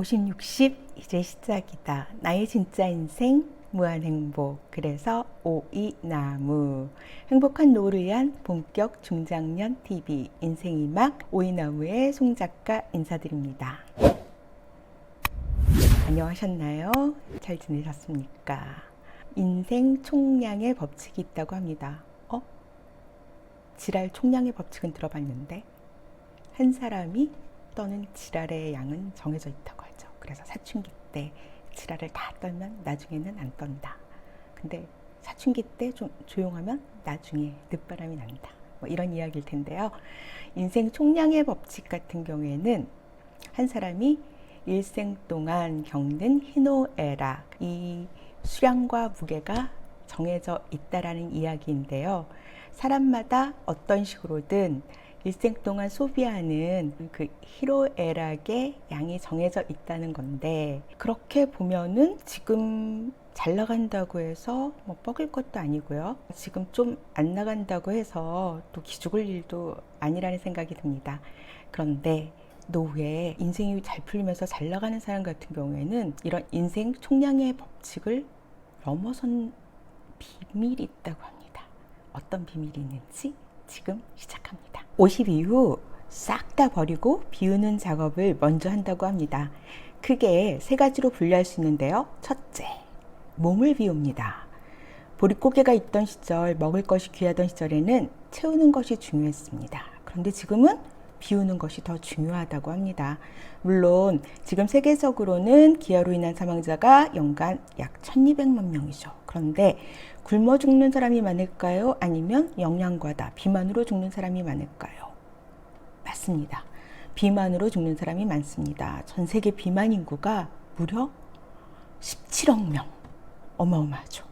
50, 60 이제 시작이다. 나의 진짜 인생 무한행복. 그래서 오이나무. 행복한 노후를 위한 본격 중장년 TV 인생이막 오이나무의 송작가 인사드립니다. 안녕하셨나요? 잘 지내셨습니까? 인생 총량의 법칙이 있다고 합니다. 지랄 총량의 법칙은 들어봤는데 한 사람이 떠는 지랄의 양은 정해져 있다고 하죠. 그래서 사춘기 때 지랄을 다 떨면 나중에는 안 떤다. 근데 사춘기 때 좀 조용하면 나중에 늦바람이 난다. 뭐 이런 이야기일 텐데요. 인생 총량의 법칙 같은 경우에는 한 사람이 일생 동안 겪는 희노애락, 이 수량과 무게가 정해져 있다라는 이야기인데요. 사람마다 어떤 식으로든 일생 동안 소비하는 그 희노애락의 양이 정해져 있다는 건데, 그렇게 보면은 지금 잘 나간다고 해서 뭐 뻐길 것도 아니고요. 지금 좀 안 나간다고 해서 또 기죽을 일도 아니라는 생각이 듭니다. 그런데 노후에 인생이 잘 풀리면서 잘 나가는 사람 같은 경우에는 이런 인생 총량의 법칙을 넘어선 비밀이 있다고 합니다. 어떤 비밀이 있는지 지금 시작합니다. 50 이후 싹 다 버리고 비우는 작업을 먼저 한다고 합니다. 크게 세 가지로 분류할 수 있는데요. 첫째, 몸을 비웁니다. 보릿고개가 있던 시절, 먹을 것이 귀하던 시절에는 채우는 것이 중요했습니다. 그런데 지금은 비우는 것이 더 중요하다고 합니다. 물론 지금 세계적으로는 기아로 인한 사망자가 연간 약 1200만 명이죠. 그런데 굶어 죽는 사람이 많을까요? 아니면 영양과다, 비만으로 죽는 사람이 많을까요? 맞습니다. 비만으로 죽는 사람이 많습니다. 전 세계 비만 인구가 무려 17억 명. 어마어마하죠.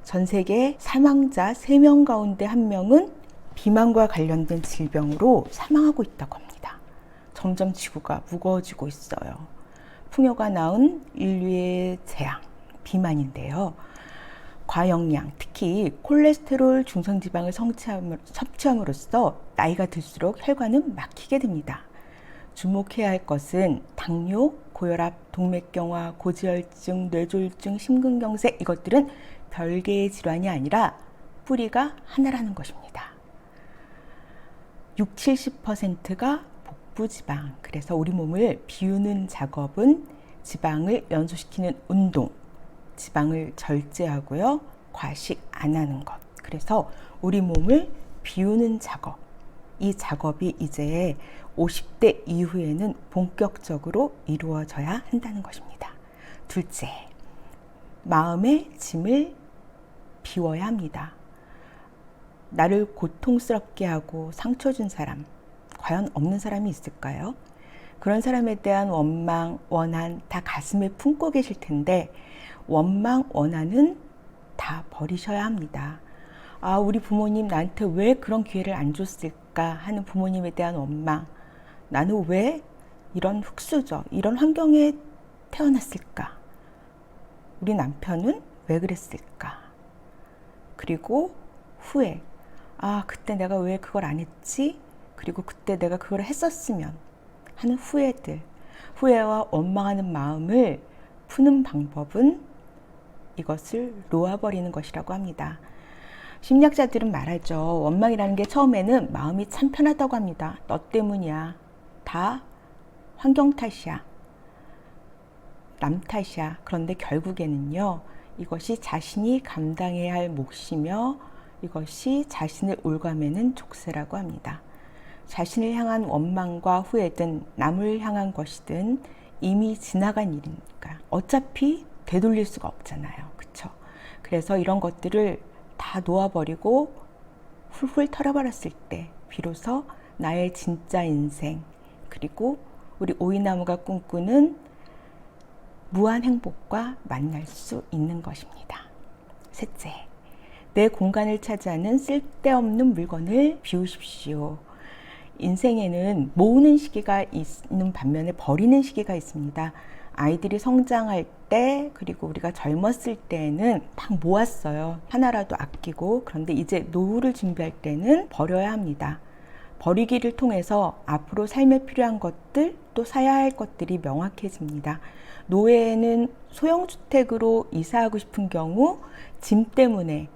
전 세계 사망자 3명 가운데 1명은 비만과 관련된 질병으로 사망하고 있다고 합니다. 점점 지구가 무거워지고 있어요. 풍요가 낳은 인류의 재앙, 비만인데요. 과영양, 특히 콜레스테롤 중성지방을 섭취함으로써 나이가 들수록 혈관은 막히게 됩니다. 주목해야 할 것은 당뇨, 고혈압, 동맥경화, 고지혈증, 뇌졸중, 심근경색, 이것들은 별개의 질환이 아니라 뿌리가 하나라는 것입니다. 60, 70%가 복부지방. 그래서 우리 몸을 비우는 작업은 지방을 연소시키는 운동, 지방을 절제하고요, 과식 안 하는 것. 그래서 우리 몸을 비우는 작업, 이 작업이 이제 50대 이후에는 본격적으로 이루어져야 한다는 것입니다. 둘째, 마음의 짐을 비워야 합니다. 나를 고통스럽게 하고 상처 준 사람, 과연 없는 사람이 있을까요? 그런 사람에 대한 원망, 원한 다 가슴에 품고 계실 텐데, 원망, 원한은 다 버리셔야 합니다. 아, 우리 부모님 나한테 왜 그런 기회를 안 줬을까 하는 부모님에 대한 원망, 나는 왜 이런 흙수저, 이런 환경에 태어났을까? 우리 남편은 왜 그랬을까? 그리고 후회, 아, 그때 내가 왜 그걸 안 했지? 그리고 그때 내가 그걸 했었으면 하는 후회들, 후회와 원망하는 마음을 푸는 방법은 이것을 놓아버리는 것이라고 합니다. 심리학자들은 말하죠. 원망이라는 게 처음에는 마음이 참 편하다고 합니다. 너 때문이야. 다 환경 탓이야. 남 탓이야. 그런데 결국에는요, 이것이 자신이 감당해야 할 몫이며 이것이 자신을 올가매는 족쇄라고 합니다. 자신을 향한 원망과 후회든 남을 향한 것이든 이미 지나간 일이니까 어차피 되돌릴 수가 없잖아요. 그쵸? 그래서 이런 것들을 다 놓아버리고 훌훌 털어버렸을 때 비로소 나의 진짜 인생, 그리고 우리 오이나무가 꿈꾸는 무한 행복과 만날 수 있는 것입니다. 셋째, 내 공간을 차지하는 쓸데없는 물건을 비우십시오. 인생에는 모으는 시기가 있는 반면에 버리는 시기가 있습니다. 아이들이 성장할 때, 그리고 우리가 젊었을 때는 막 모았어요. 하나라도 아끼고. 그런데 이제 노후를 준비할 때는 버려야 합니다. 버리기를 통해서 앞으로 삶에 필요한 것들, 또 사야 할 것들이 명확해집니다. 노예는 소형주택으로 이사하고 싶은 경우 짐 때문에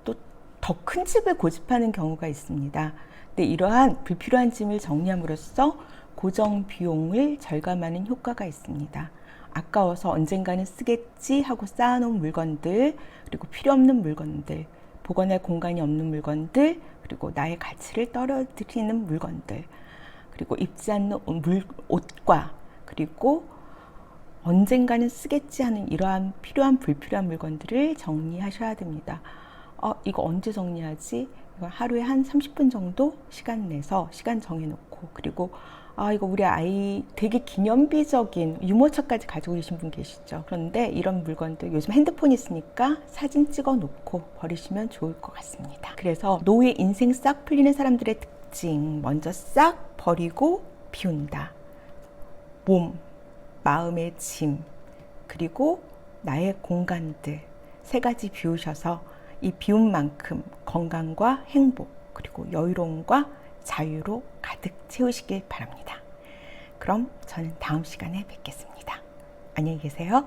또 더 큰 집을 고집하는 경우가 있습니다. 근데 이러한 불필요한 짐을 정리함으로써 고정 비용을 절감하는 효과가 있습니다. 아까워서 언젠가는 쓰겠지 하고 쌓아놓은 물건들, 그리고 필요 없는 물건들, 보관할 공간이 없는 물건들, 그리고 나의 가치를 떨어뜨리는 물건들, 그리고 입지 않는 옷과, 그리고 언젠가는 쓰겠지 하는 이러한 필요한 불필요한 물건들을 정리하셔야 됩니다. 이거 언제 정리하지? 이거 하루에 한 30분 정도 시간 내서 시간 정해놓고, 그리고 이거 우리 아이 되게 기념비적인 유모차까지 가지고 계신 분 계시죠. 그런데 이런 물건들 요즘 핸드폰 있으니까 사진 찍어 놓고 버리시면 좋을 것 같습니다. 그래서 노예 인생 싹 풀리는 사람들의 특징, 먼저 싹 버리고 비운다. 몸, 마음의 짐, 그리고 나의 공간들, 세 가지 비우셔서 이 비운 만큼 건강과 행복, 그리고 여유로움과 자유로 가득 채우시길 바랍니다. 그럼 저는 다음 시간에 뵙겠습니다. 안녕히 계세요.